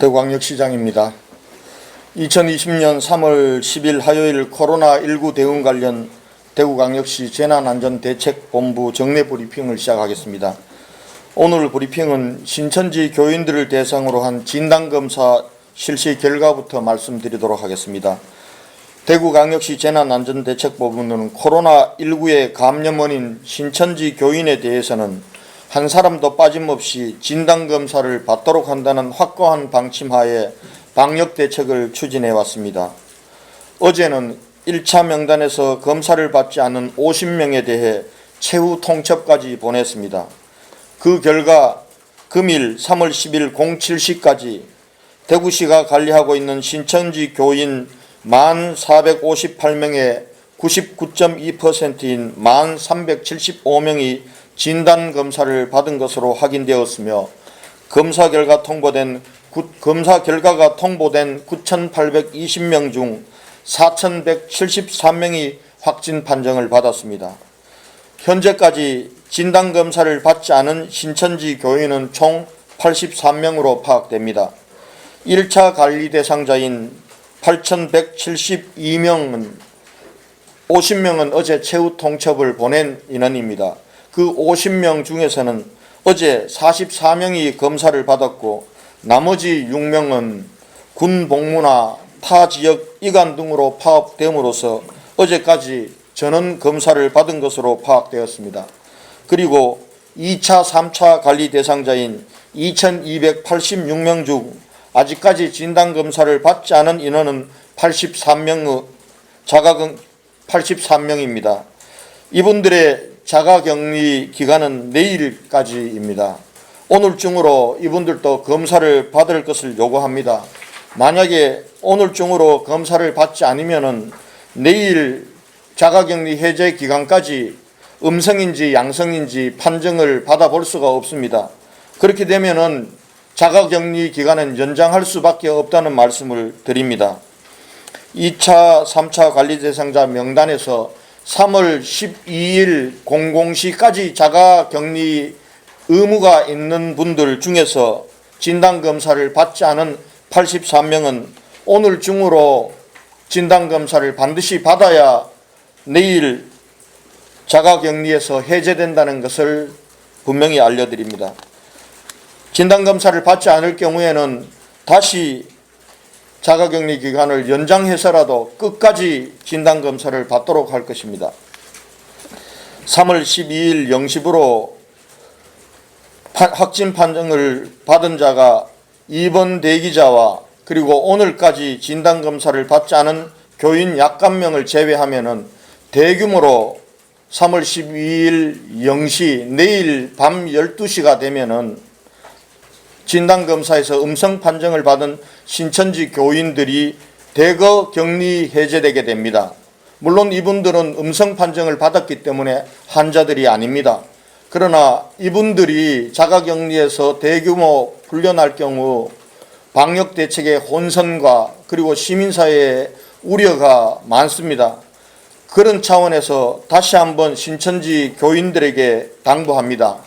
대구광역시장입니다. 2020년 3월 10일 화요일 코로나19 대응 관련 대구광역시 재난안전대책본부 정례 브리핑을 시작하겠습니다. 오늘 브리핑은 신천지 교인들을 대상으로 한 진단검사 실시 결과부터 말씀드리도록 하겠습니다. 대구광역시 재난안전대책본부는 코로나19의 감염 원인 신천지 교인에 대해서는 한 사람도 빠짐없이 진단검사를 받도록 한다는 확고한 방침하에 방역대책을 추진해 왔습니다. 어제는 1차 명단에서 검사를 받지 않은 50명에 대해 최후 통첩까지 보냈습니다. 그 결과 금일 3월 10일 07시까지 대구시가 관리하고 있는 신천지 교인 1458명의 99.2%인 1375명이 진단검사를 받은 것으로 확인되었으며 검사 결과가 통보된 9,820명 중 4,173명이 확진 판정을 받았습니다. 현재까지 진단검사를 받지 않은 신천지 교인은 총 83명으로 파악됩니다. 1차 관리 대상자인 8,172명은 50명은 어제 최후 통첩을 보낸 인원입니다. 그 50명 중에서는 어제 44명이 검사를 받았고 나머지 6명은 군 복무나 타 지역 이관 등으로 파악됨으로써 어제까지 전원 검사를 받은 것으로 파악되었습니다. 그리고 2차, 3차 관리 대상자인 2,286명 중 아직까지 진단검사를 받지 않은 인원은 83명입니다. 이분들의 자가격리 기간은 내일까지입니다. 오늘 중으로 이분들도 검사를 받을 것을 요구합니다. 만약에 오늘 중으로 검사를 받지 않으면은 내일 자가격리 해제 기간까지 음성인지 양성인지 판정을 받아볼 수가 없습니다. 그렇게 되면은 자가격리 기간은 연장할 수밖에 없다는 말씀을 드립니다. 2차, 3차 관리 대상자 명단에서 3월 12일 00시까지 자가격리 의무가 있는 분들 중에서 진단검사를 받지 않은 83명은 오늘 중으로 진단검사를 반드시 받아야 내일 자가격리에서 해제된다는 것을 분명히 알려드립니다. 진단검사를 받지 않을 경우에는 다시 자가격리 기간을 연장해서라도 끝까지 진단검사를 받도록 할 것입니다. 3월 12일 0시부로 확진 판정을 받은 자가 2번 대기자와 그리고 오늘까지 진단검사를 받지 않은 교인 약간명을 제외하면은 대규모로 3월 12일 0시 내일 밤 12시가 되면은 진단검사에서 음성 판정을 받은 신천지 교인들이 대거 격리 해제되게 됩니다. 물론 이분들은 음성 판정을 받았기 때문에 환자들이 아닙니다. 그러나 이분들이 자가격리에서 대규모 풀려날 경우 방역대책의 혼선과 그리고 시민사회의 우려가 많습니다. 그런 차원에서 다시 한번 신천지 교인들에게 당부합니다.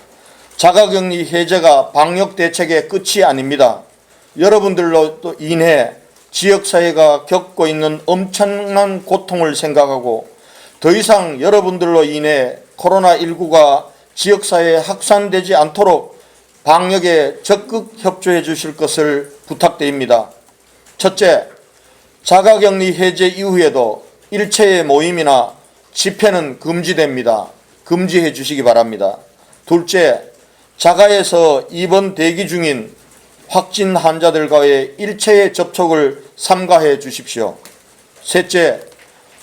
자가격리 해제가 방역대책의 끝이 아닙니다. 여러분들로 또 인해 지역사회가 겪고 있는 엄청난 고통을 생각하고 더 이상 여러분들로 인해 코로나19가 지역사회에 확산되지 않도록 방역에 적극 협조해 주실 것을 부탁드립니다. 첫째, 자가격리 해제 이후에도 일체의 모임이나 집회는 금지됩니다. 금지해 주시기 바랍니다. 둘째, 자가에서 입원 대기 중인 확진 환자들과의 일체의 접촉을 삼가해 주십시오. 셋째,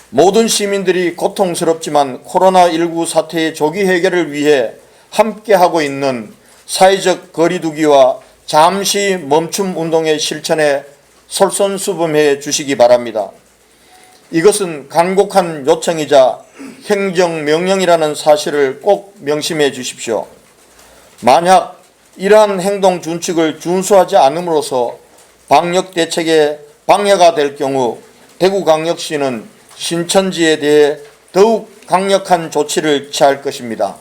모든 시민들이 고통스럽지만 코로나19 사태의 조기 해결을 위해 함께하고 있는 사회적 거리두기와 잠시 멈춤 운동의 실천에 솔선수범해 주시기 바랍니다. 이것은 간곡한 요청이자 행정명령이라는 사실을 꼭 명심해 주십시오. 만약 이러한 행동 준칙을 준수하지 않음으로써 방역대책에 방해가 될 경우 대구광역시는 신천지에 대해 더욱 강력한 조치를 취할 것입니다.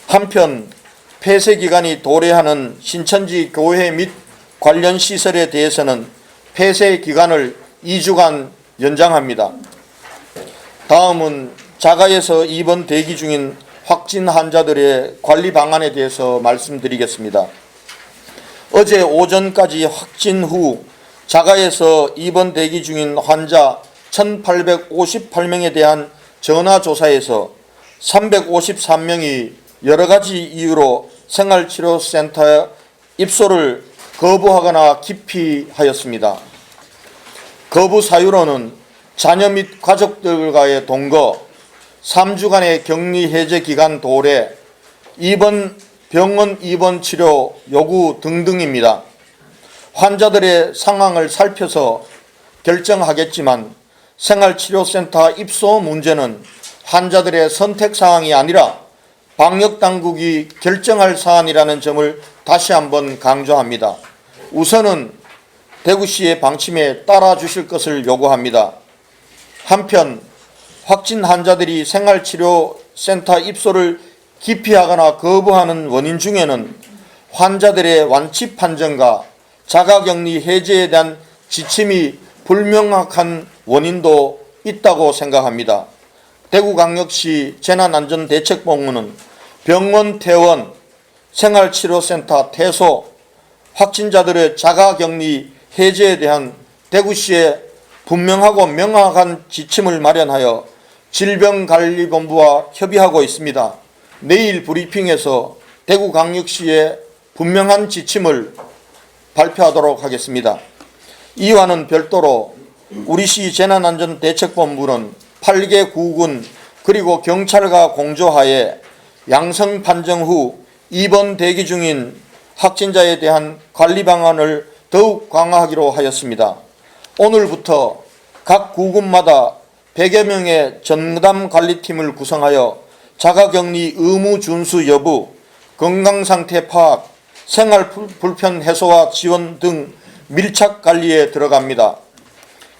한편 폐쇄기간이 도래하는 신천지 교회 및 관련 시설에 대해서는 폐쇄 기간을 2주간 연장합니다. 다음은 자가에서 입원 대기 중인 확진 환자들의 관리 방안에 대해서 말씀드리겠습니다. 어제 오전까지 확진 후 자가에서 입원 대기 중인 환자 1,858명에 대한 전화조사에서 353명이 여러 가지 이유로 생활치료센터에 입소를 거부하거나 기피하였습니다. 거부 사유로는 자녀 및 가족들과의 동거, 3주간의 격리 해제 기간 도래, 병원 입원 치료 요구 등등입니다. 환자들의 상황을 살펴서 결정하겠지만 생활치료센터 입소 문제는 환자들의 선택 사항이 아니라 방역당국이 결정할 사안이라는 점을 다시 한번 강조합니다. 우선은 대구시의 방침에 따라 주실 것을 요구합니다. 한편 확진 환자들이 생활치료센터 입소를 기피하거나 거부하는 원인 중에는 환자들의 완치 판정과 자가격리 해제에 대한 지침이 불명확한 원인도 있다고 생각합니다. 대구광역시 재난안전대책본부는 병원 퇴원, 생활치료센터 퇴소, 확진자들의 자가격리 해제에 대한 대구시의 분명하고 명확한 지침을 마련하여 질병관리본부와 협의하고 있습니다. 내일 브리핑에서 대구광역시의 분명한 지침을 발표하도록 하겠습니다. 이와는 별도로 우리시 재난안전대책본부는 8개 구군 그리고 경찰과 공조하에 양성 판정 후 입원 대기 중인 확진자에 대한 관리 방안을 더욱 강화하기로 하였습니다. 오늘부터 각 구군마다 100여 명의 전담관리팀을 구성하여 자가격리 의무 준수 여부, 건강상태 파악, 생활 불편 해소와 지원 등 밀착 관리에 들어갑니다.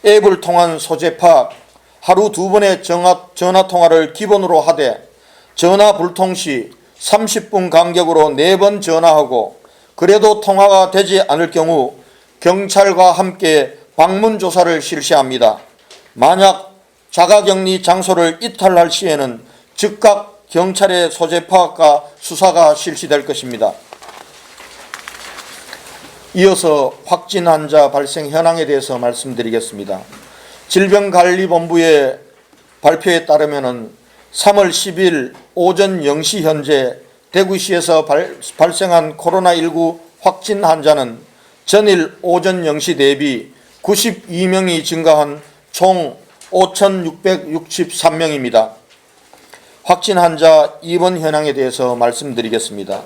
앱을 통한 소재 파악, 하루 2번의 전화 통화를 기본으로 하되 전화 불통 시 30분 간격으로 4번 전화하고 그래도 통화가 되지 않을 경우 경찰과 함께 방문 조사를 실시합니다. 만약 자가격리 장소를 이탈할 시에는 즉각 경찰의 소재 파악과 수사가 실시될 것입니다. 이어서 확진 환자 발생 현황에 대해서 말씀드리겠습니다. 질병관리본부의 발표에 따르면 3월 10일 오전 0시 현재 대구시에서 발생한 코로나19 확진 환자는 전일 오전 0시 대비 92명이 증가한 총 5,663명입니다. 확진 환자 입원 현황에 대해서 말씀드리겠습니다.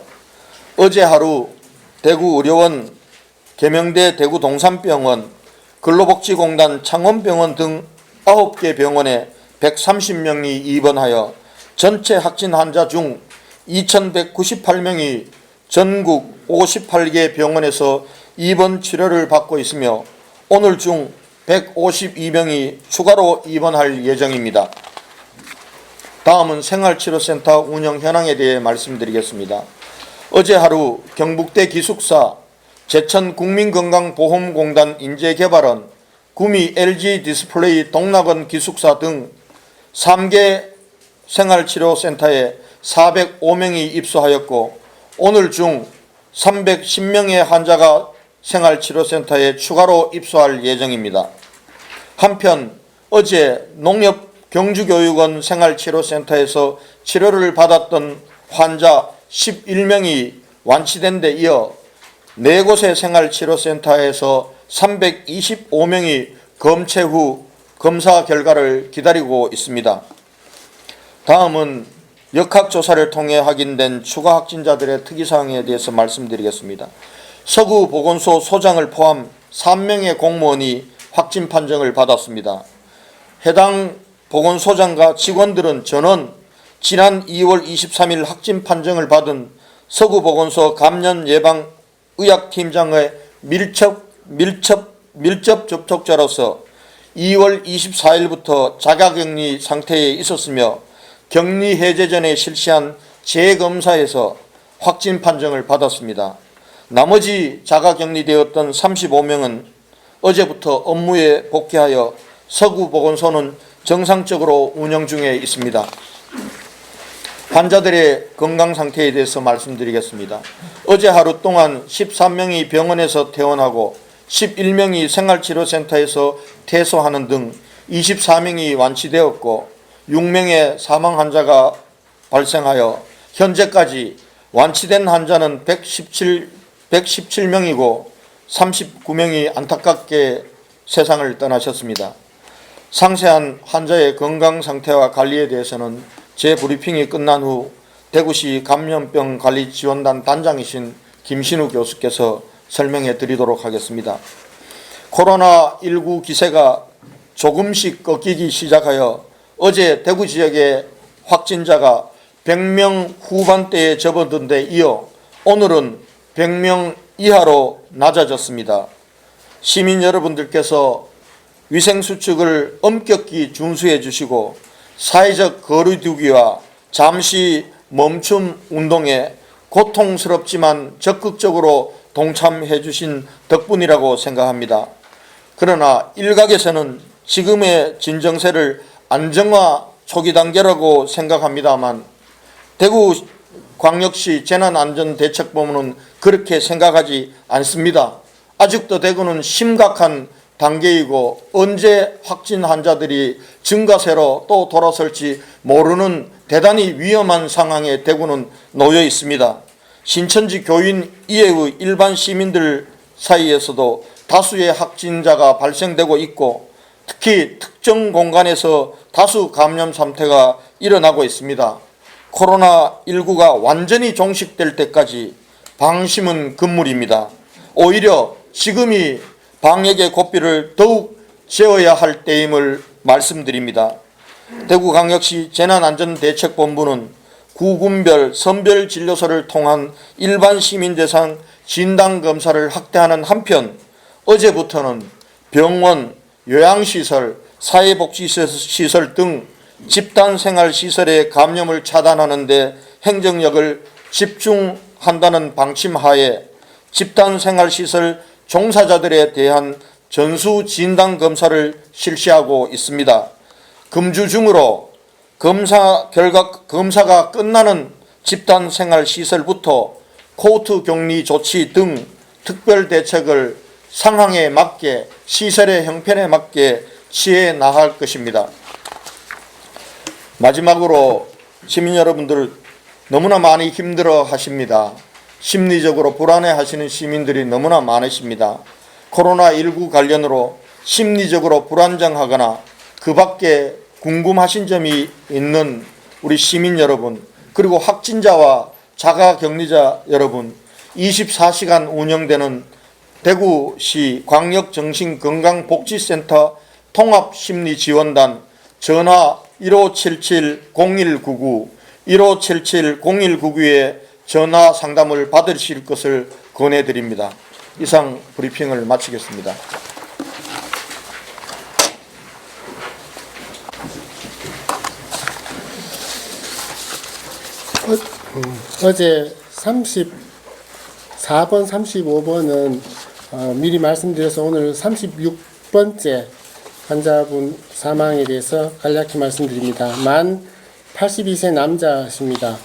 어제 하루 대구의료원, 계명대 대구동산병원, 근로복지공단 창원병원 등 9개 병원에 130명이 입원하여 전체 확진 환자 중 2,198명이 전국 58개 병원에서 입원 치료를 받고 있으며 오늘 중 152명이 추가로 입원할 예정입니다. 다음은 생활치료센터 운영 현황에 대해 말씀드리겠습니다. 어제 하루 경북대 기숙사, 제천국민건강보험공단 인재개발원, 구미 LG디스플레이 동락원 기숙사 등 3개 생활치료센터에 405명이 입소하였고 오늘 중 310명의 환자가 생활치료센터에 추가로 입소할 예정입니다. 한편 어제 농협경주교육원 생활치료센터에서 치료를 받았던 환자 11명이 완치된 데 이어 4곳의 생활치료센터에서 325명이 검체 후 검사 결과를 기다리고 있습니다. 다음은 역학조사를 통해 확인된 추가 확진자들의 특이사항에 대해서 말씀드리겠습니다. 서구보건소 소장을 포함 3명의 공무원이 확진 판정을 받았습니다. 해당 보건소장과 직원들은 전원 지난 2월 23일 확진 판정을 받은 서구보건소 감염예방의학팀장의 밀접 접촉자로서 2월 24일부터 자가격리 상태에 있었으며 격리 해제 전에 실시한 재검사에서 확진 판정을 받았습니다. 나머지 자가격리되었던 35명은 어제부터 업무에 복귀하여 서구보건소는 정상적으로 운영 중에 있습니다. 환자들의 건강 상태에 대해서 말씀드리겠습니다. 어제 하루 동안 13명이 병원에서 퇴원하고 11명이 생활치료센터에서 퇴소하는 등 24명이 완치되었고 6명의 사망 환자가 발생하여 현재까지 완치된 환자는 117명이고 39명이 안타깝게 세상을 떠나셨습니다. 상세한 환자의 건강 상태와 관리에 대해서는 재브리핑이 끝난 후 대구시 감염병관리지원단 단장이신 김신우 교수께서 설명해 드리도록 하겠습니다. 코로나19 기세가 조금씩 꺾이기 시작하여 어제 대구 지역의 확진자가 100명 후반대에 접어든 데 이어 오늘은 100명 이하로 낮아졌습니다. 시민 여러분들께서 위생수칙을 엄격히 준수해 주시고 사회적 거리두기와 잠시 멈춤 운동에 고통스럽지만 적극적으로 동참해 주신 덕분이라고 생각합니다. 그러나 일각에서는 지금의 진정세를 안정화 초기 단계라고 생각합니다만 대구광역시 재난안전대책본부는 그렇게 생각하지 않습니다. 아직도 대구는 심각한 단계이고 언제 확진 환자들이 증가세로 또 돌아설지 모르는 대단히 위험한 상황에 대구는 놓여 있습니다. 신천지 교인 이외의 일반 시민들 사이에서도 다수의 확진자가 발생되고 있고 특히 특정 공간에서 다수 감염 사태가 일어나고 있습니다. 코로나19가 완전히 종식될 때까지 방심은 금물입니다. 오히려 지금이 방역의 고삐를 더욱 재어야 할 때임을 말씀드립니다. 대구광역시 재난안전대책본부는 구군별 선별진료소를 통한 일반 시민 대상 진단검사를 확대하는 한편 어제부터는 병원, 요양시설, 사회복지시설 등 집단생활시설의 감염을 차단하는 데 행정력을 집중한다는 방침하에 집단생활시설 종사자들에 대한 전수진단검사를 실시하고 있습니다. 금주 중으로 검사가 끝나는 집단생활시설부터 코호트 격리 조치 등 특별대책을 상황에 맞게 시설의 형편에 맞게 취해 나갈 것입니다. 마지막으로 시민 여러분들 너무나 많이 힘들어 하십니다. 심리적으로 불안해 하시는 시민들이 너무나 많으십니다. 코로나19 관련으로 심리적으로 불안정하거나 그 밖에 궁금하신 점이 있는 우리 시민 여러분, 그리고 확진자와 자가격리자 여러분, 24시간 운영되는 대구시 광역정신건강복지센터 통합심리지원단 전화 1577-0199, 1577-0199에 전화 상담을 받으실 것을 권해드립니다. 이상 브리핑을 마치겠습니다. 어제 34번, 35번은 미리 말씀드려서 오늘 36번째 환자분 사망에 대해서 간략히 말씀드립니다. 만 82세 남자십니다.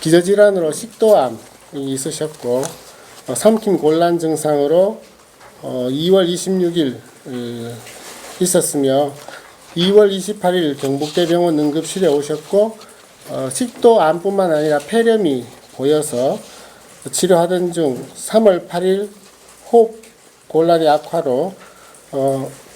기저질환으로 식도암이 있으셨고 삼킴 곤란 증상으로 2월 26일 있었으며 2월 28일 경북대병원 응급실에 오셨고 식도암뿐만 아니라 폐렴이 보여서 치료하던 중 3월 8일 호흡 곤란의 악화로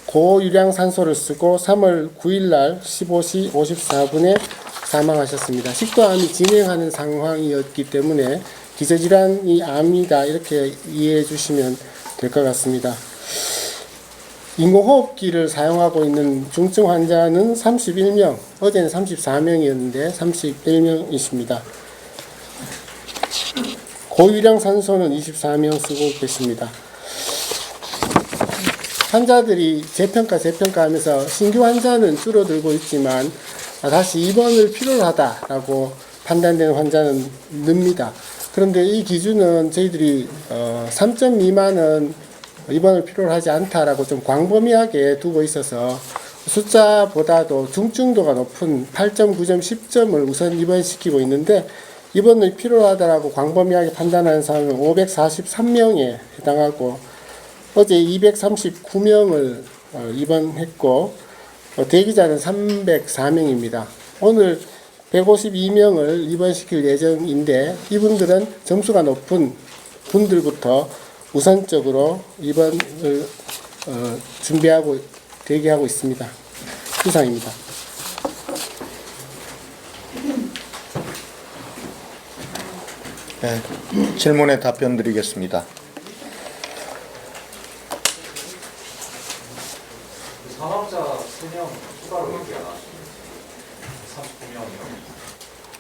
고유량 산소를 쓰고 3월 9일 날 15시 54분에 사망하셨습니다. 식도암이 진행하는 상황이었기 때문에 기저질환이 암이다 이렇게 이해해 주시면 될 것 같습니다. 인공호흡기를 사용하고 있는 중증 환자는 31명, 어제는 34명이었는데 31명이십니다. 고유량 산소는 24명 쓰고 계십니다. 환자들이 재평가하면서 신규 환자는 줄어들고 있지만 다시 입원을 필요로 하다라고 판단되는 환자는 늡니다. 그런데 이 기준은 저희들이 3점 미만은 입원을 필요로 하지 않다라고 좀 광범위하게 두고 있어서 숫자보다도 중증도가 높은 8점, 9점, 10점을 우선 입원시키고 있는데 입원이 필요하다라고 광범위하게 판단하는 사람은 543명에 해당하고 어제 239명을 입원했고 대기자는 304명입니다. 오늘 152명을 입원시킬 예정인데 이분들은 점수가 높은 분들부터 우선적으로 입원을 준비하고 대기하고 있습니다. 이상입니다. 네, 질문에 답변 드리겠습니다. 사망자 3명 추가로 얘기가 나왔습니다. 39명이요.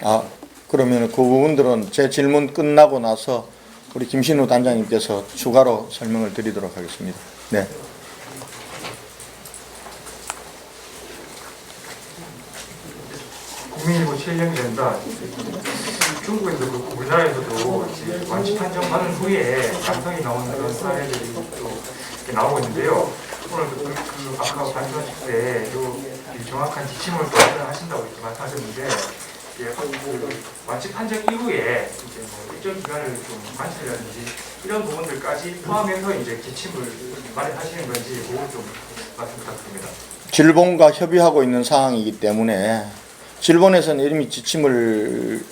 아, 그러면 그 부분들은 제 질문 끝나고 나서 우리 김신우 단장님께서 추가로 설명을 드리도록 하겠습니다. 네. 국민일보 최일령이 된다. 중국에도 그렇고 우리나라에서도 이제 완치 판정 받은 후에 양성이 나오는 그런 사례들이 또 이렇게 나오고 있는데요. 오늘 아까 말씀하실 때 이 정확한 지침을 마련하신다고 이렇게 말씀하셨는데 완치 판정 이후에 이제 뭐 일정 기간을 좀 완치라든지 이런 부분들까지 포함해서 이제 지침을 마련하시는 건지 그걸 좀 말씀 부탁드립니다. 질본과 협의하고 있는 상황이기 때문에 질본에서는 이미 지침을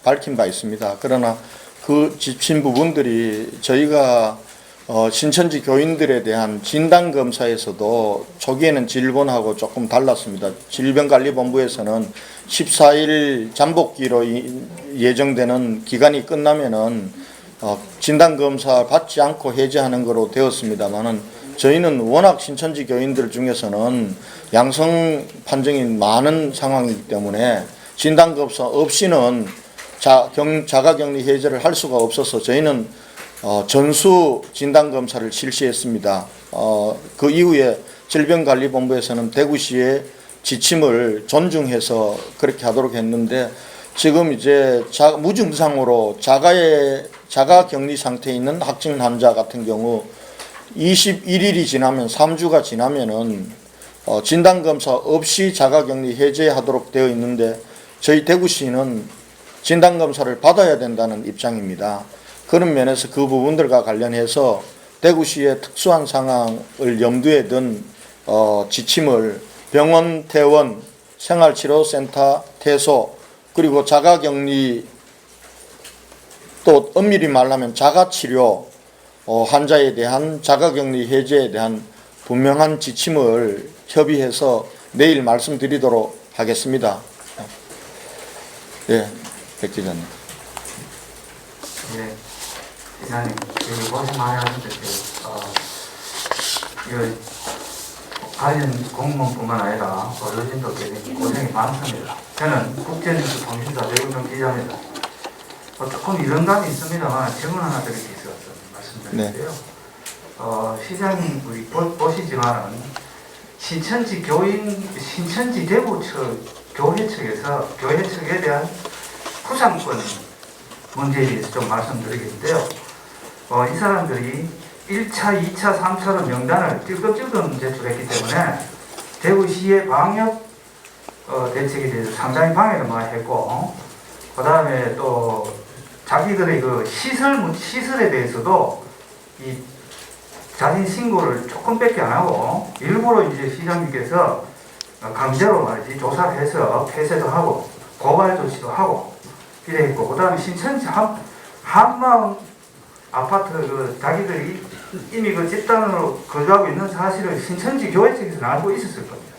밝힌 바 있습니다. 그러나 그 지침 부분들이 저희가 신천지 교인들에 대한 진단검사에서도 초기에는 질본하고 조금 달랐습니다. 질병관리본부에서는 14일 잠복기로 예정되는 기간이 끝나면은 진단검사 받지 않고 해제하는 거로 되었습니다만은 저희는 워낙 신천지 교인들 중에서는 양성 판정이 많은 상황이기 때문에 진단검사 없이는 자가격리 해제를 할 수가 없어서 저희는 전수 진단검사를 실시했습니다. 그 이후에 질병관리본부에서는 대구시의 지침을 존중해서 그렇게 하도록 했는데 지금 이제 무증상으로 자가격리 상태에 있는 확진 환자 같은 경우 21일이 지나면 3주가 지나면은 진단검사 없이 자가격리 해제하도록 되어 있는데 저희 대구시는 진단검사를 받아야 된다는 입장입니다. 그런 면에서 그 부분들과 관련해서 대구시의 특수한 상황을 염두에 둔 지침을 병원, 퇴원, 생활치료센터, 퇴소, 그리고 자가격리, 또 엄밀히 말하면 자가치료, 환자에 대한 자가격리 해제에 대한 분명한 지침을 협의해서 내일 말씀드리도록 하겠습니다. 네, 백 기자님. 네, 기자님, 고생 많이 하셨는데, 관련 공무원뿐만 아니라 어르신도 고생이 많습니다. 저는 국제뉴스 통신사 대구정 기자입니다. 조금 이런 감이 있습니다만 질문 하나 드릴 게 있어서 말씀드릴게요. 시장님 보시지만은 신천지 대구 교회 측에 대한 구상권 문제에 대해서 좀 말씀드리겠는데요. 이 사람들이 1차, 2차, 3차로 명단을 찔끔찔끔 제출했기 때문에 대구시의 방역 대책에 대해서 상당히 방해를 많이 했고, 그 다음에 또 자기들의 그 시설에 대해서도 이 자진 신고를 조금밖에 안 하고 일부러 이제 시장님께서 강제로 말이지 조사를 해서 폐쇄도 하고 고발 조치도 하고 이래 했고, 그 다음에 신천지 한마음 아파트 자기들이 이미 그 집단으로 거주하고 있는 사실을 신천지 교회 측에서는 알고 있었을 겁니다.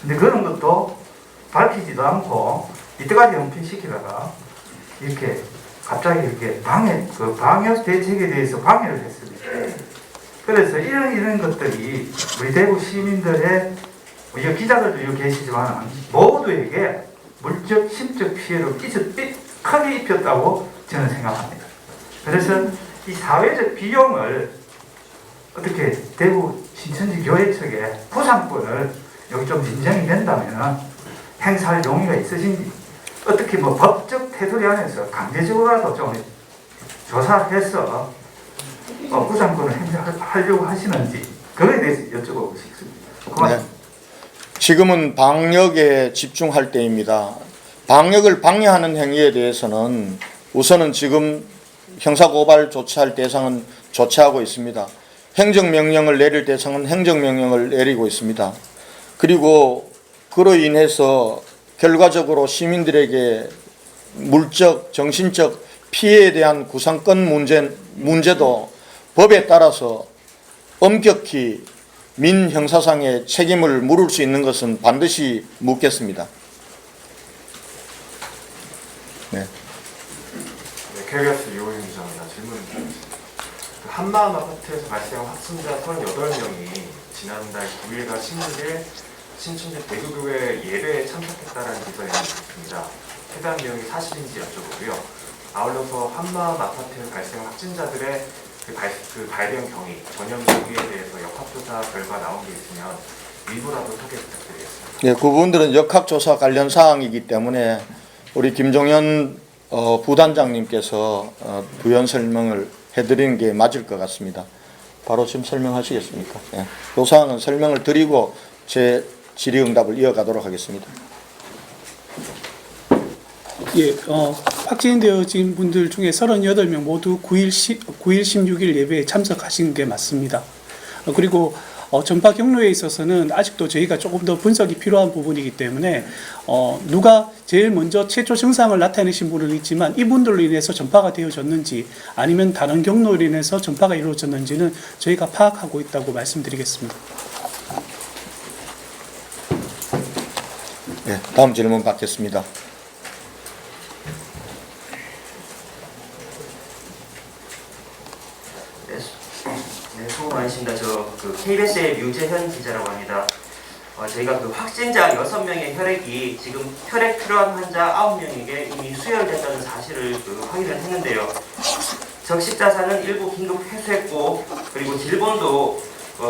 근데 그런 것도 밝히지도 않고 이때까지 연필시키다가 이렇게 갑자기 이렇게 방역 대책에 대해서 방해를 했습니다. 그래서 이런 것들이 우리 대구 시민들의, 이 기자들도 여기 계시지만 모두에게 물적, 심적 피해를 크게 입혔다고 저는 생각합니다. 그래서 이 사회적 비용을 어떻게 대구 신천지 교회 측에 보상권을 여기 좀 인정이 된다면 행사할 용의가 있으신지, 어떻게 뭐 법적 테두리 안에서 강제적으로라도 좀 조사해서 구상권을 행사하려고 하시는지 그거에 대해서 여쭤보고 싶습니다. 네. 지금은 방역에 집중할 때입니다. 방역을 방해하는 행위에 대해서는 우선은 지금 형사고발 조치할 대상은 조치하고 있습니다. 행정명령을 내릴 대상은 행정명령을 내리고 있습니다. 그리고 그로 인해서 결과적으로 시민들에게 물적, 정신적 피해에 대한 구상권 문제도 법에 따라서 엄격히 민형사상의 책임을 물을 수 있는 것은 반드시 묻겠습니다. 네. KBS 이호영 기자입니다. 질문드리겠습니다. 한마음 아파트에서 발생한 확진자 38명이 지난달 9일과 16일 신춘지 대구교회 예배에 참석했다는 기사가 있습니다. 해당 내용이 사실인지 여쭤보고요. 아울러서 한마음 아파트에 발생한 확진자들의 그 발병 경위, 전염 경위에 대해서 역학조사 결과 나온 게 있으면 일부라도 소개 부탁드리겠습니다. 네, 그 부분들은 역학조사 관련 사항이기 때문에 우리 김종현 부단장님께서 부연 설명을 해드리는 게 맞을 것 같습니다. 바로 지금 설명하시겠습니까? 네. 그 사항은 설명을 드리고 제 질의응답을 이어가도록 하겠습니다. 예, 확진되어진 분들 중에 38명 모두 9일 16일 예배에 참석하신 게 맞습니다. 그리고 전파 경로에 있어서는 아직도 저희가 조금 더 분석이 필요한 부분이기 때문에 누가 제일 먼저 최초 증상을 나타내신 분은 있지만 이분들로 인해서 전파가 되어졌는지 아니면 다른 경로로 인해서 전파가 이루어졌는지는 저희가 파악하고 있다고 말씀드리겠습니다. 네, 다음 질문 받겠습니다. 네, 수고 많으십니다. 그 KBS의 류재현 기자라고 합니다. 저희가 그 확진자 6명의 혈액이 지금 혈액 필요한 환자 9명에게 이미 수혈됐다는 사실을 확인을 했는데요. 적십자사는 일부 긴급 회수했고 그리고 질본도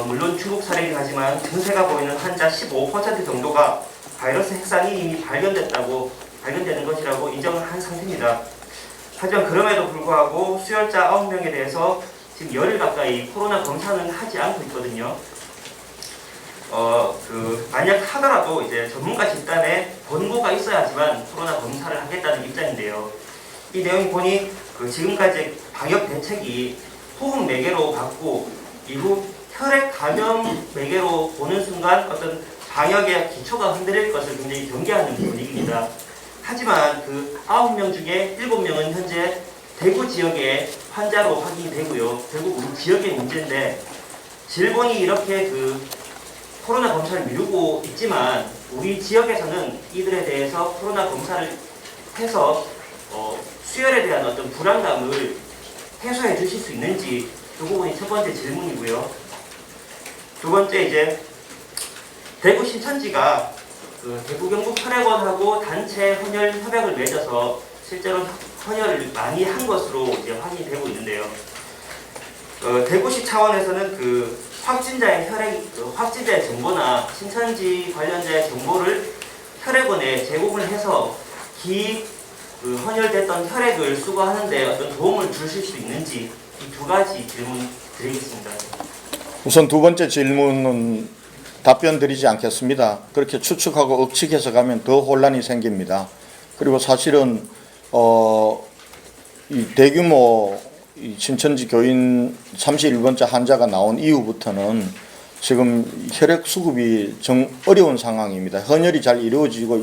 물론 중국 사례이긴 하지만 증세가 보이는 환자 15% 정도가 바이러스 핵산이 이미 발견되는 것이라고 인정을 한 상태입니다. 하지만 그럼에도 불구하고 수혈자 9명에 대해서 지금 열흘 가까이 코로나 검사는 하지 않고 있거든요. 만약 하더라도 이제 전문가 집단에 권고가 있어야지만 코로나 검사를 하겠다는 입장인데요. 이 내용 보니 지금까지 방역 대책이 호흡 매개로 받고 이후 혈액 감염 매개로 보는 순간 어떤 방역의 기초가 흔들릴 것을 굉장히 경계하는 분위기입니다. 하지만 그 9명 중에 7명은 현재 대구 지역의 환자로 확인이 되고요. 결국 우리 지역의 문제인데 질본이 이렇게 코로나 검사를 미루고 있지만 우리 지역에서는 이들에 대해서 코로나 검사를 해서 수혈에 대한 어떤 불안감을 해소해 주실 수 있는지 그 부분이 첫 번째 질문이고요. 두 번째 이제 대구 신천지가 대구 경북 혈액원하고 단체 헌혈 협약을 맺어서 실제로 헌혈을 많이 한 것으로 이제 확인이 되고 있는데요. 대구시 차원에서는 확진자의 확진자의 정보나 신천지 관련자의 정보를 혈액원에 제공을 해서 헌혈됐던 혈액을 수거하는데 어떤 도움을 주실 수 있는지 이 두 가지 질문 드리겠습니다. 우선 두 번째 질문은 답변 드리지 않겠습니다. 그렇게 추측하고 억측해서 가면 더 혼란이 생깁니다. 그리고 사실은 이 대규모 신천지 교인 31번째 환자가 나온 이후부터는 지금 혈액 수급이 어려운 상황입니다. 헌혈이 잘 이루어지고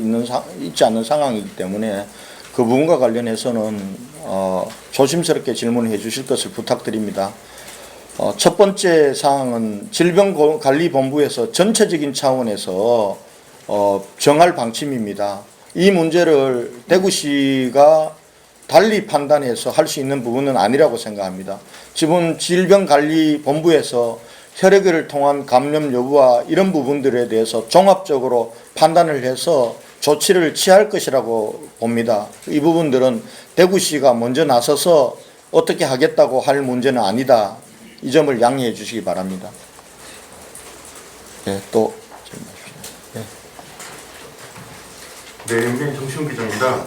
있지 않는 상황이기 때문에 그 부분과 관련해서는 조심스럽게 질문해 주실 것을 부탁드립니다. 첫 번째 사항은 질병관리본부에서 전체적인 차원에서 정할 방침입니다. 이 문제를 대구시가 달리 판단해서 할 수 있는 부분은 아니라고 생각합니다. 지금 질병관리본부에서 혈액을 통한 감염 여부와 이런 부분들에 대해서 종합적으로 판단을 해서 조치를 취할 것이라고 봅니다. 이 부분들은 대구시가 먼저 나서서 어떻게 하겠다고 할 문제는 아니다. 이 점을 양해해 주시기 바랍니다. 네, 또. 네. 네, 연예인 정시훈 기자입니다.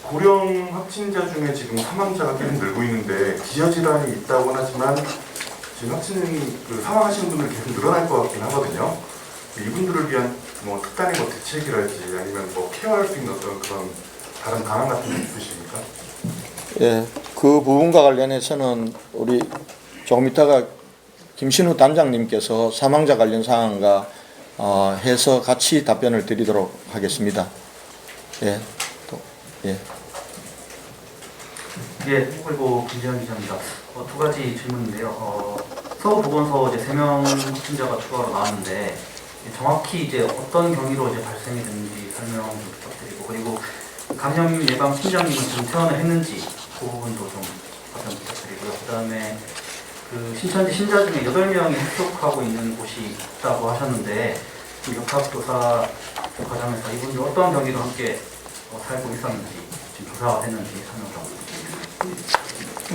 고령 확진자 중에 지금 사망자가 계속 늘고 있는데 기저질환이 있다고 하지만 지금 사망하시는 분들 계속 늘어날 것 같긴 하거든요. 이분들을 위한 뭐 특단의 뭐 대책이랄지 아니면 뭐 케어할 수 있는 어떤 그런 다른 방안 같은 게 있으십니까? 예, 그 부분과 관련해서는 우리 조금 이따가 김신우 단장님께서 사망자 관련 사항과 해서 같이 답변을 드리도록 하겠습니다. 예, 또, 예. 예, 그리고 김재현 기자입니다. 두 가지 질문인데요. 서울보건소 이제 3명 확진자가 추가로 나왔는데 정확히 이제 어떤 경위로 이제 발생이 됐는지 설명 좀 부탁드리고, 그리고 감염 예방 팀장님은 지금 퇴원을 했는지 그 부분도 좀 답변 부탁드리고요. 그다음에 그 신천지 신자 중에 8명이 합숙하고 있는 곳이 있다고 하셨는데 지금 역학조사 과정에서 이분들 어떤 경위로 함께 살고 있었는지 지금 조사가 됐는지 설명 좀 부탁드립니다.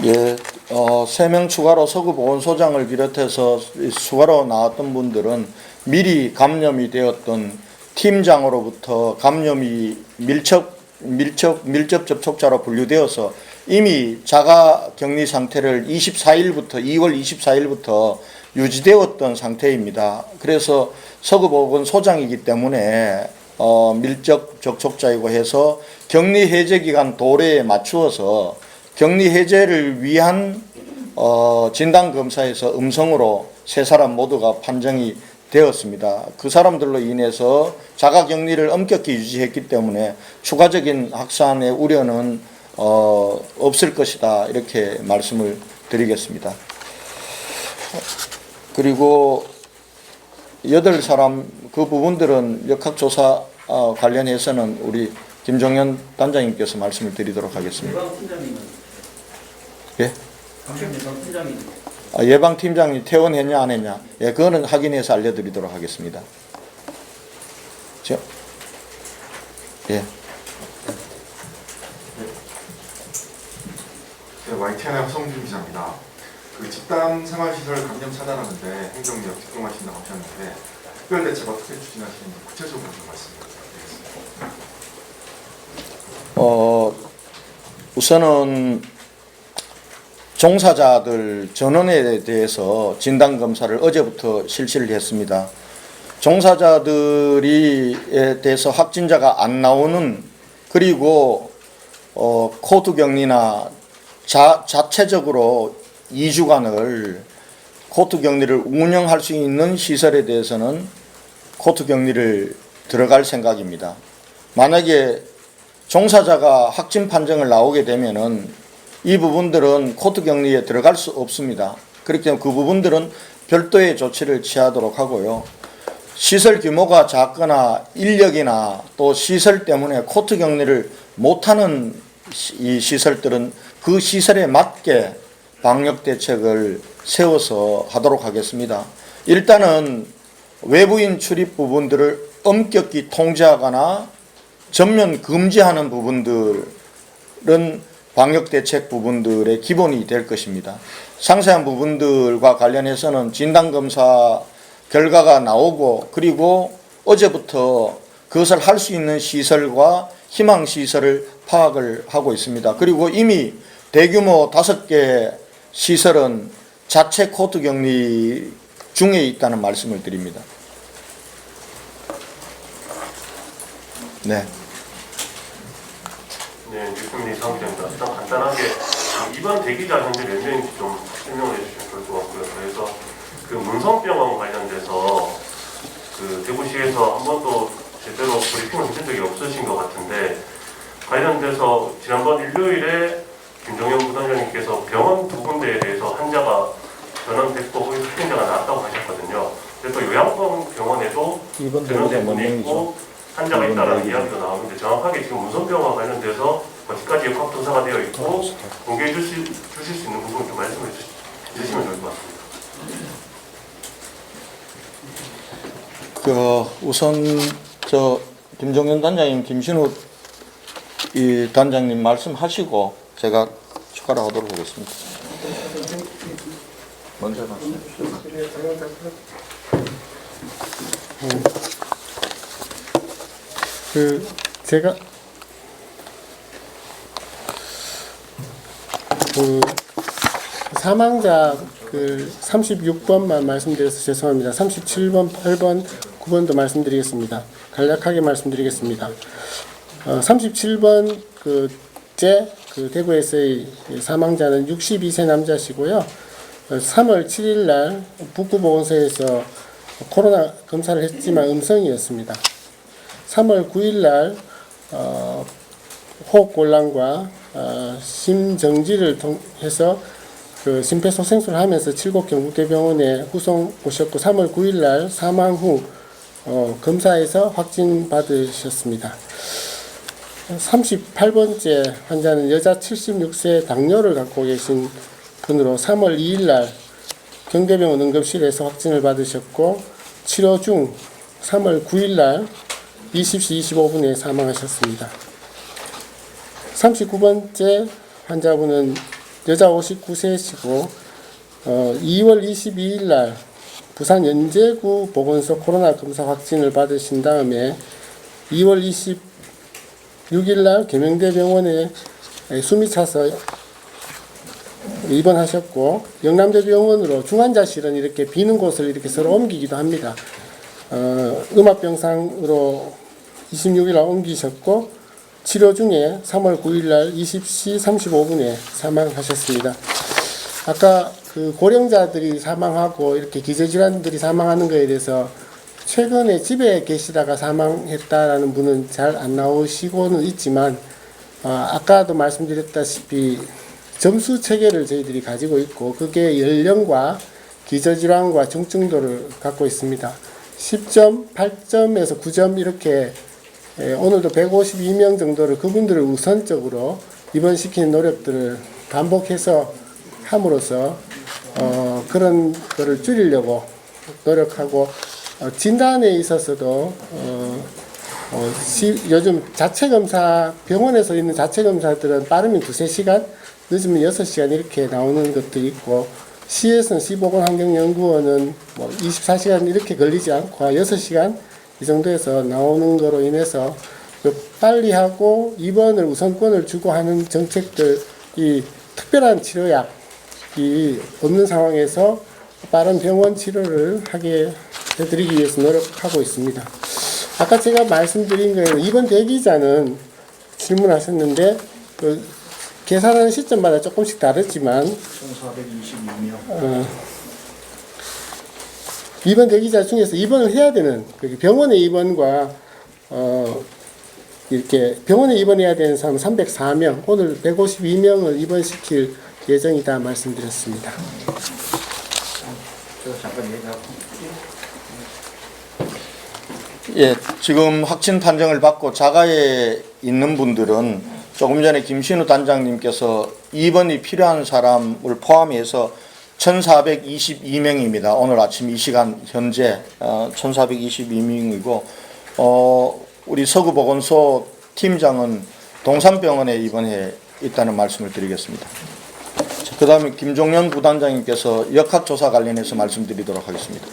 예, 3명 추가로 서구보건소장을 비롯해서 추가로 나왔던 분들은 미리 감염이 되었던 팀장으로부터 감염이 밀접 접촉자로 분류되어서 이미 자가 격리 상태를 2월 24일부터 유지되었던 상태입니다. 그래서 서구보건소장이기 때문에 밀접 접촉자이고 해서 격리 해제 기간 도래에 맞추어서 격리 해제를 위한 진단 검사에서 음성으로 3사람 모두가 판정이 되었습니다. 그 사람들로 인해서 자가 격리를 엄격히 유지했기 때문에 추가적인 확산의 우려는 없을 것이다, 이렇게 말씀을 드리겠습니다. 그리고 8사람 그 부분들은 역학조사 관련해서는 우리 김종현 단장님께서 말씀을 드리도록 하겠습니다. 예방 팀장님은? 예? 감염 예방 팀장님. 예방팀장이 퇴원했냐 안 했냐, 예, 그거는 확인해서 알려드리도록 하겠습니다. 예. 네, YTN의 허성준 기자입니다. 그 집단 생활시설 감염 차단하는데 행정력 집중하신다고 하셨는데 특별 대책 어떻게 추진하시는지 구체적으로 좀 말씀 부탁드리겠습니다. 우선은 종사자들 전원에 대해서 진단검사를 어제부터 실시를 했습니다. 종사자들에 대해서 확진자가 안 나오는, 그리고 코드 격리나 자체적으로 2주간을 코트 격리를 운영할 수 있는 시설에 대해서는 코트 격리를 들어갈 생각입니다. 만약에 종사자가 확진 판정을 나오게 되면은 이 부분들은 코트 격리에 들어갈 수 없습니다. 그렇기 때문에 그 부분들은 별도의 조치를 취하도록 하고요. 시설 규모가 작거나 인력이나 또 시설 때문에 코트 격리를 못하는 이 시설들은 그 시설에 맞게 방역 대책을 세워서 하도록 하겠습니다. 일단은 외부인 출입 부분들을 엄격히 통제하거나 전면 금지하는 부분들은 방역 대책 부분들의 기본이 될 것입니다. 상세한 부분들과 관련해서는 진단검사 결과가 나오고, 그리고 어제부터 그것을 할 수 있는 시설과 희망시설을 파악을 하고 있습니다. 그리고 이미 대규모 5개 시설은 자체 코트 격리 중에 있다는 말씀을 드립니다. 네. 네, 뉴스미니 이상기자입니다. 일단 간단하게 이번 대기자 현재 몇 명인지 좀 설명을 해주시면 좋을 것 같고요. 그래서 그 문성병원 관련돼서 그 대구시에서 한 번도 제대로 브리핑을 해준 적이 없으신 것 같은데, 관련돼서 지난번 일요일에 김종현 부단장님께서 병원 2군데에 대해서 환자가 전원됐고 거기 확진자가 나왔다고 하셨거든요. 그래서 요양병 병원에도 전원된 분이 있고 환자가 있다는 이야기도 나오는데, 정확하게 지금 문성병원과 관련돼서 어디까지 역학조사가 되어 있고 공개해 주실 수 있는 부분 좀 말씀해 주시면 좋을 것 같습니다. 우선 김종현 단장님, 김신우 이 단장님 말씀하시고 제가 추가로 하도록 하겠습니다. 먼저 말씀해 주시죠. 제가 그 사망자 그 36번만 말씀드려서 죄송합니다. 37번, 8번, 9번도 말씀드리겠습니다. 간략하게 말씀드리겠습니다. 37번 그 대구에서의 사망자는 62세 남자시고요. 3월 7일 날 북구보건소에서 코로나 검사를 했지만 음성이었습니다. 3월 9일 날 호흡곤란과 심정지를 통해서 그 심폐소생술을 하면서 칠곡 경북대병원에 후송 오셨고 3월 9일 날 사망 후 검사에서 확진받으셨습니다. 38번째 환자는 여자 76세 당뇨를 갖고 계신 분으로 3월 2일 날 경대병원 응급실에서 확진을 받으셨고 치료 중 3월 9일 날 20시 25분에 사망하셨습니다. 39번째 환자분은 여자 59세시고 2월 22일 날 부산 연제구 보건소 코로나 검사 확진을 받으신 다음에 2월 26일 날 계명대병원에 숨이 차서 입원하셨고 영남대병원으로 중환자실은 이렇게 비는 곳을 이렇게 서로 옮기기도 합니다. 음압병상으로 26일 날 옮기셨고 치료 중에 3월 9일 날 20시 35분에 사망하셨습니다. 아까 그 고령자들이 사망하고 이렇게 기저질환들이 사망하는 것에 대해서 최근에 집에 계시다가 사망했다라는 분은 잘 안 나오시고는 있지만 아까도 말씀드렸다시피 점수 체계를 저희들이 가지고 있고 그게 연령과 기저질환과 중증도를 갖고 있습니다. 10점, 8점에서 9점 이렇게 오늘도 152명 정도를 그분들을 우선적으로 입원시키는 노력들을 반복해서 함으로써 그런 거를 줄이려고 노력하고 진단에 있어서도 요즘 자체검사 병원에서 있는 자체검사들은 빠르면 2-3시간 늦으면 6시간 이렇게 나오는 것도 있고 시에서는 시보건환경연구원은 뭐 24시간 이렇게 걸리지 않고 6시간 이 정도에서 나오는 거로 인해서 빨리 하고 입원을 우선권을 주고 하는 정책들이 특별한 치료약이 없는 상황에서 빠른 병원 치료를 하게 해드리기 위해서 노력하고 있습니다. 아까 제가 말씀드린 거에는 입원 대기자는 질문하셨는데 그 계산하는 시점마다 조금씩 다르지만 1422명. 입원 대기자 중에서 입원을 해야 되는 병원의 입원과 이렇게 병원에 입원해야 되는 사람은 304명, 오늘 152명을 입원시킬 예정이다 말씀드렸습니다. 잠깐 얘기하고. 예, 지금 확진 판정을 받고 자가에 있는 분들은 조금 전에 김신우 단장님께서 입원이 필요한 사람을 포함해서 1422명입니다. 오늘 아침 이 시간 현재 1422명이고 우리 서구보건소 팀장은 동산병원에 입원해 있다는 말씀을 드리겠습니다. 그 다음에 김종현 부단장님께서 역학조사 관련해서 말씀드리도록 하겠습니다.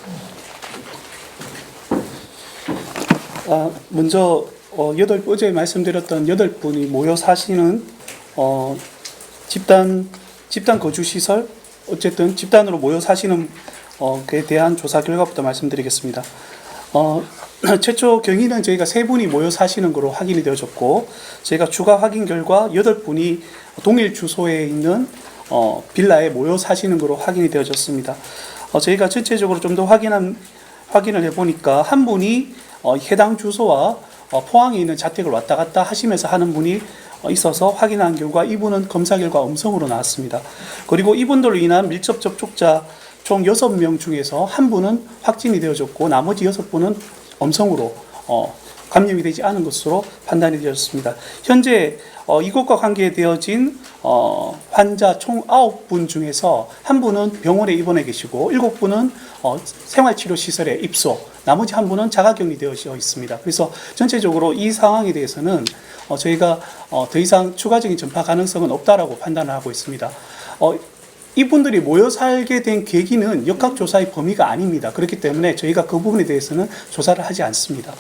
먼저 어제 말씀드렸던 8분이 모여 사시는 집단 거주시설 어쨌든 집단으로 모여 사시는 그에 대한 조사 결과부터 말씀드리겠습니다. 최초 경위는 저희가 3분이 모여 사시는 것으로 확인이 되어졌고 저희가 추가 확인 결과 8분이 동일 주소에 있는 빌라에 모여 사시는 것으로 확인이 되어졌습니다. 저희가 전체적으로 좀 더 확인을 해보니까 한 분이 해당 주소와 포항에 있는 자택을 왔다 갔다 하시면서 하는 분이 있어서 확인한 결과 이분은 검사 결과 음성으로 나왔습니다. 그리고 이분들로 인한 밀접 접촉자 총 6명 중에서 한 분은 확진이 되어졌고 나머지 6분은 음성으로 감염이 되지 않은 것으로 판단이 되었습니다. 현재 이것과 관계되어진 환자 총 9분 중에서 한 분은 병원에 입원해 계시고 7분은 생활치료시설에 입소, 나머지 한 분은 자가격리되어 있습니다. 그래서 전체적으로 이 상황에 대해서는 저희가 더 이상 추가적인 전파 가능성은 없다라고 판단을 하고 있습니다. 이분들이 모여 살게 된 계기는 역학조사의 범위가 아닙니다. 그렇기 때문에 저희가 그 부분에 대해서는 조사를 하지 않습니다.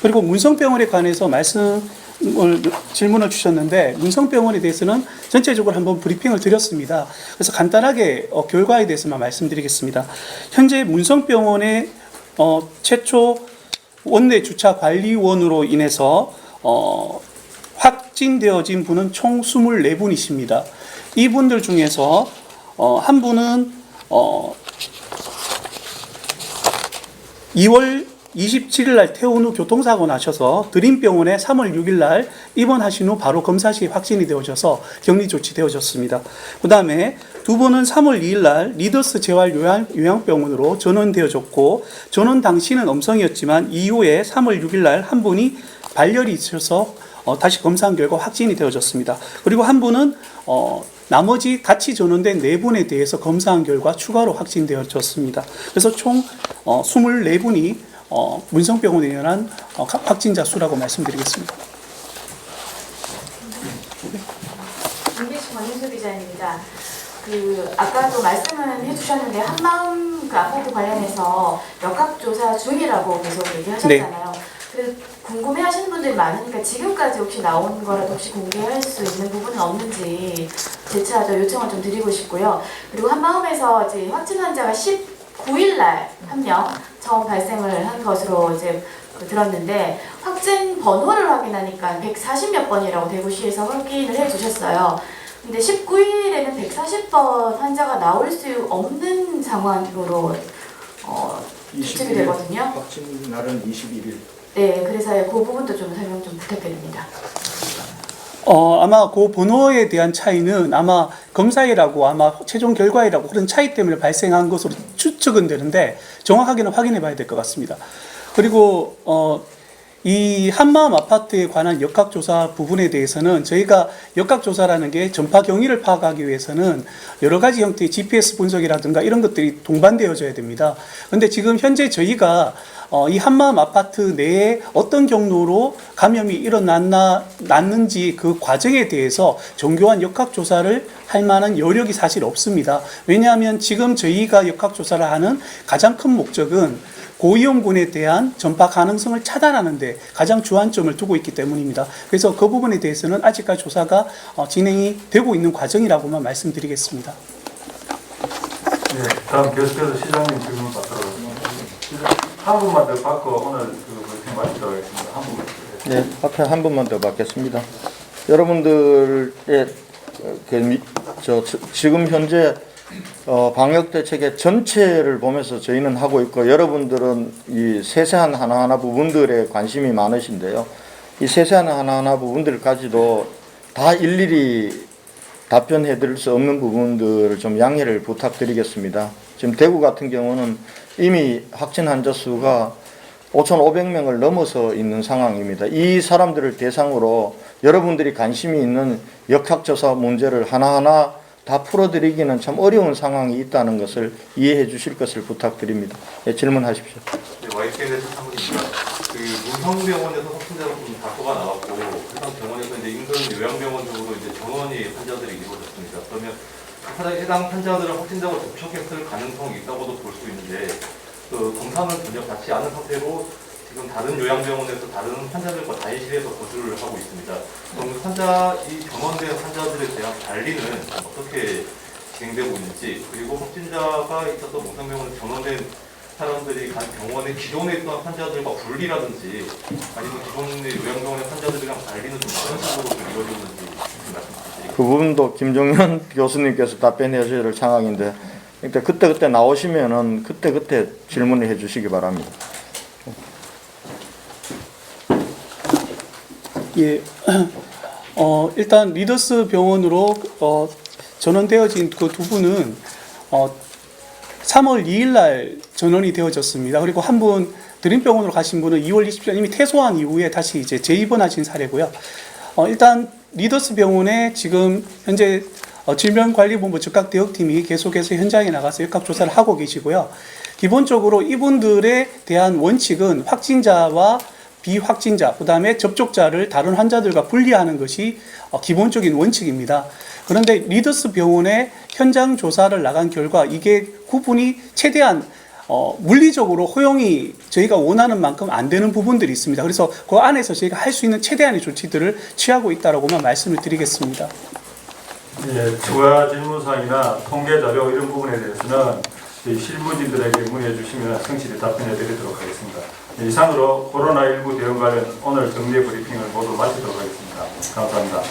그리고 문성병원에 관해서 질문을 주셨는데 문성병원에 대해서는 전체적으로 한번 브리핑을 드렸습니다. 그래서 간단하게 결과에 대해서만 말씀드리겠습니다. 현재 문성병원의 최초 원내 주차 관리원으로 인해서 확진되어진 분은 총 24분이십니다. 이분들 중에서 한 분은 2월 27일 날 퇴원 후 교통사고 나셔서 드림병원에 3월 6일 날 입원하신 후 바로 검사 시 확진이 되어져서 격리 조치되어졌습니다. 그 다음에 두 분은 3월 2일 날 리더스 재활요양병원으로 전원되어졌고 전원 당시는 음성이었지만 이후에 3월 6일 날 한 분이 발열이 있어서 다시 검사한 결과 확진이 되어졌습니다. 그리고 한 분은 나머지 같이 전원된 4분에 대해서 검사한 결과 추가로 확진되어졌습니다. 그래서 총 24분이 문성병원에 의한 확진자 수라고 말씀드리겠습니다. 임비시 권인수 기자입니다. 아까도 말씀은 해주셨는데 한마음 아파트 관련해서 역학조사 중이라고 계속 얘기하셨잖아요. 그래서 궁금해하시는 분들이 많으니까 지금까지 혹시 나온 거라도 혹시 공개할 수 있는 부분은 없는지 재차 요청을 좀 드리고 싶고요. 그리고 한마음에서 이제 확진 환자가 19일 날 한 명 처음 발생을 한 것으로 이제 들었는데 확진 번호를 확인하니까 140몇 번이라고 대구시에서 확인을 해주셨어요. 근데 19일에는 140번 환자가 나올 수 없는 상황으로 추측이 되거든요. 확진 날은 21일. 네, 그래서 그 부분도 좀 설명 좀 부탁드립니다. 아마 그 번호에 대한 차이는 아마 검사이라고 아마 최종 결과이라고 그런 차이 때문에 발생한 것으로 추측은 되는데 정확하게는 확인해 봐야 될 것 같습니다. 그리고 이 한마음 아파트에 관한 역학조사 부분에 대해서는 저희가 역학조사라는 게 전파 경위를 파악하기 위해서는 여러 가지 형태의 GPS 분석이라든가 이런 것들이 동반되어져야 됩니다. 그런데 지금 현재 저희가 이 한마음 아파트 내에 어떤 경로로 감염이 일어났는지 그 과정에 대해서 정교한 역학조사를 할 만한 여력이 사실 없습니다. 왜냐하면 지금 저희가 역학조사를 하는 가장 큰 목적은 고위험군에 대한 전파 가능성을 차단하는 데 가장 주안점을 두고 있기 때문입니다. 그래서 그 부분에 대해서는 아직까지 조사가 진행이 되고 있는 과정이라고만 말씀드리겠습니다. 네, 다음 계속해서 시장님 질문 받도록 하겠습니다. 한 분만 더 받고 오늘 브리핑 마치도록 하겠습니다. 한 분만. 네, 앞에 한 번만 더 받겠습니다. 여러분들의 지금 현재 방역 대책의 전체를 보면서 저희는 하고 있고 여러분들은 이 세세한 하나하나 부분들에 관심이 많으신데요. 이 세세한 하나하나 부분들까지도 다 일일이 답변해 드릴 수 없는 부분들을 좀 양해를 부탁드리겠습니다. 지금 대구 같은 경우는 이미 확진 환자 수가 5,500명을 넘어서 있는 상황입니다. 이 사람들을 대상으로 여러분들이 관심이 있는 역학조사 문제를 하나하나 다 풀어드리기는 참 어려운 상황이 있다는 것을 이해해 주실 것을 부탁드립니다. 네, 질문하십시오. 네, YTN에서 사무입니다. 문성병원에서 확진자가 좀 다소가 나왔고 해당 병원에서 이제 인근 요양병원 쪽으로 이제 전원이 환자들이 이루어졌습니다. 그러면 해당 환자들은 확진자가 접촉했을 가능성이 있다고도 볼 수 있는데 검사는 전혀 받지 않은 상태로 지금 다른 요양병원에서 다른 환자들과 다인실에서 거주를 하고 있습니다. 그럼 이 전원된 환자들에 대한 관리는 어떻게 진행되고 있는지, 그리고 확진자가 있어서 문성병원에 전원된 사람들이 간 병원에 기존에 있던 환자들과 분리라든지 아니면 기존의 요양병원의 환자들이랑 관리는 좀 어떤 식으로 이루어지고 있는지 말씀 부탁드립니다. 그 부분도 김종현 교수님께서 답변해 주실 상황인데, 그러니까 그때 나오시면은 그때 질문을 해 주시기 바랍니다. 예, 일단 리더스 병원으로 전원되어진 그 두 분은 3월 2일 날 전원이 되어졌습니다. 그리고 한 분 드림병원으로 가신 분은 2월 27일 이미 퇴소한 이후에 다시 이제 재입원하신 사례고요. 일단 리더스 병원에 지금 현재 질병관리본부 즉각대응팀이 계속해서 현장에 나가서 역학조사를 하고 계시고요. 기본적으로 이분들에 대한 원칙은 확진자와 비확진자, 그 다음에 접촉자를 다른 환자들과 분리하는 것이 기본적인 원칙입니다. 그런데 리더스 병원에 현장 조사를 나간 결과 이게 구분이 최대한 물리적으로 허용이 저희가 원하는 만큼 안 되는 부분들이 있습니다. 그래서 그 안에서 저희가 할 수 있는 최대한의 조치들을 취하고 있다라고만 말씀을 드리겠습니다. 예, 추가 질문사항이나 통계 자료 이런 부분에 대해서는 저희 실무진들에게 문의해 주시면 성실히 답변해 드리도록 하겠습니다. 이상으로 코로나19 대응 관련 오늘 정례 브리핑을 모두 마치도록 하겠습니다. 감사합니다.